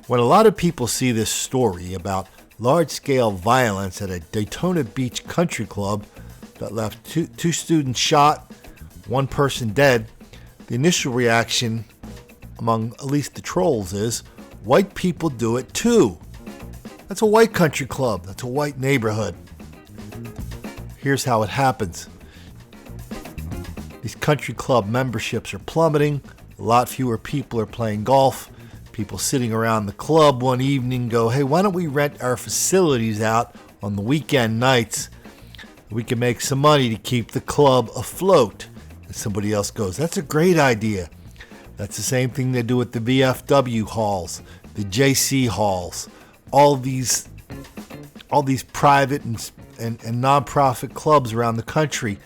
When a lot of people see this story about large-scale violence at a Daytona Beach country club that left two students shot, one person dead, the initial reaction among at least the trolls is, white people do it too. That's a white country club. That's a white neighborhood. Here's how it happens. These country club memberships are plummeting. A lot fewer people are playing golf. People sitting around the club one evening go, hey, why don't we rent our facilities out on the weekend nights? We can make some money to keep the club afloat. And somebody else goes, that's a great idea. That's the same thing they do at the VFW halls, the JC halls, all these private and nonprofit clubs around the country,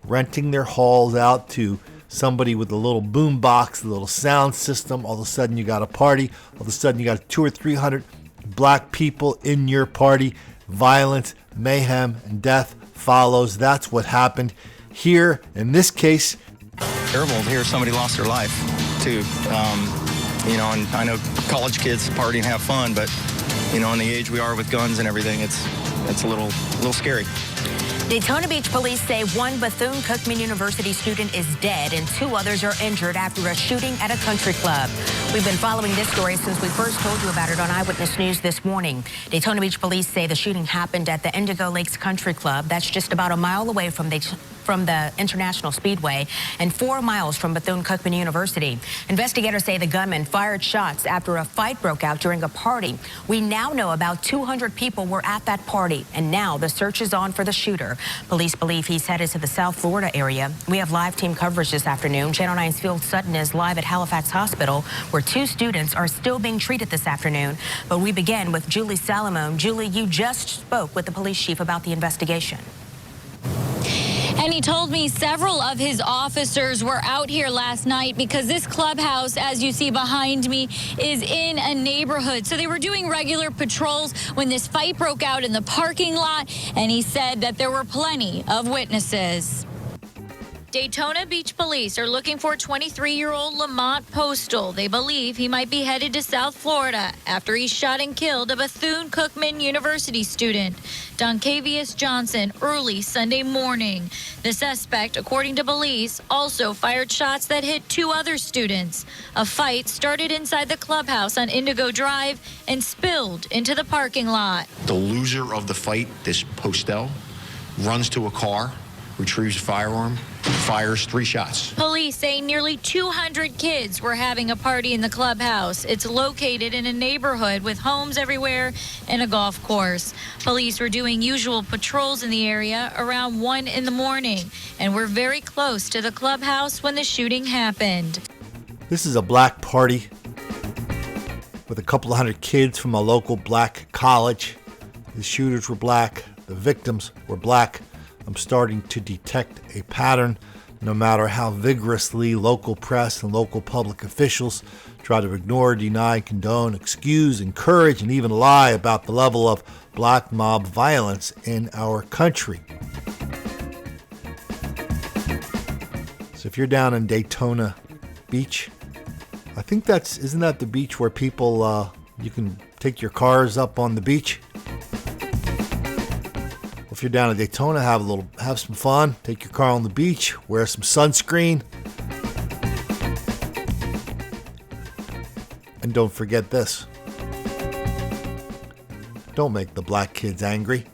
renting their halls out to somebody with a little boom box, a little sound system. All of a sudden you got a party. All of a sudden you got 200 or 300 black people in your party. Violence, mayhem, and death follows. That's what happened here. In this case, terrible to hear somebody lost their life too. And I know college kids party and have fun, but in the age we are with guns and everything, it's a little scary. Daytona Beach police say one Bethune-Cookman University student is dead and 2 others are injured after a shooting at a country club. We've been following this story since we first told you about it on Eyewitness News this morning. Daytona Beach police say the shooting happened at the Indigo Lakes Country Club. That's just about a mile away from the International Speedway and 4 miles from Bethune-Cookman University. Investigators say the gunman fired shots after a fight broke out during a party. We now know about 200 people were at that party, and now the search is on for the shooter. Police believe he's headed to the South Florida area. We have live team coverage this afternoon. Channel 9's Phil Sutton is live at Halifax Hospital, where 2 students are still being treated this afternoon. But we begin with Julie Salamone. Julie, you just spoke with the police chief about the investigation. And he told me several of his officers were out here last night because this clubhouse, as you see behind me, is in a neighborhood. So they were doing regular patrols when this fight broke out in the parking lot, and he said that there were plenty of witnesses. Daytona Beach police are looking for 23-year-old Lamont Postal. They believe he might be headed to South Florida after he shot and killed a Bethune-Cookman University student, Doncavius Johnson, early Sunday morning. The suspect, according to police, also fired shots that hit 2 other students. A fight started inside the clubhouse on Indigo Drive and spilled into the parking lot. The loser of the fight, this Postal, runs to a car, retrieves a firearm, fires 3 shots. Police say nearly 200 kids were having a party in the clubhouse. It's located in a neighborhood with homes everywhere and a golf course. Police were doing usual patrols in the area around 1 in the morning and were very close to the clubhouse when the shooting happened. this is a black party with a couple of hundred kids from a local black college. The shooters were black. The victims were black. I'm starting to detect a pattern. No matter how vigorously local press and local public officials try to ignore, deny, condone, excuse, encourage, and even lie about the level of black mob violence in our country. So if you're down in Daytona Beach, I think isn't that the beach where people, you can take your cars up on the beach? If you're down in Daytona, have some fun. Take your car on the beach. Wear some sunscreen. And don't forget this. Don't make the black kids angry.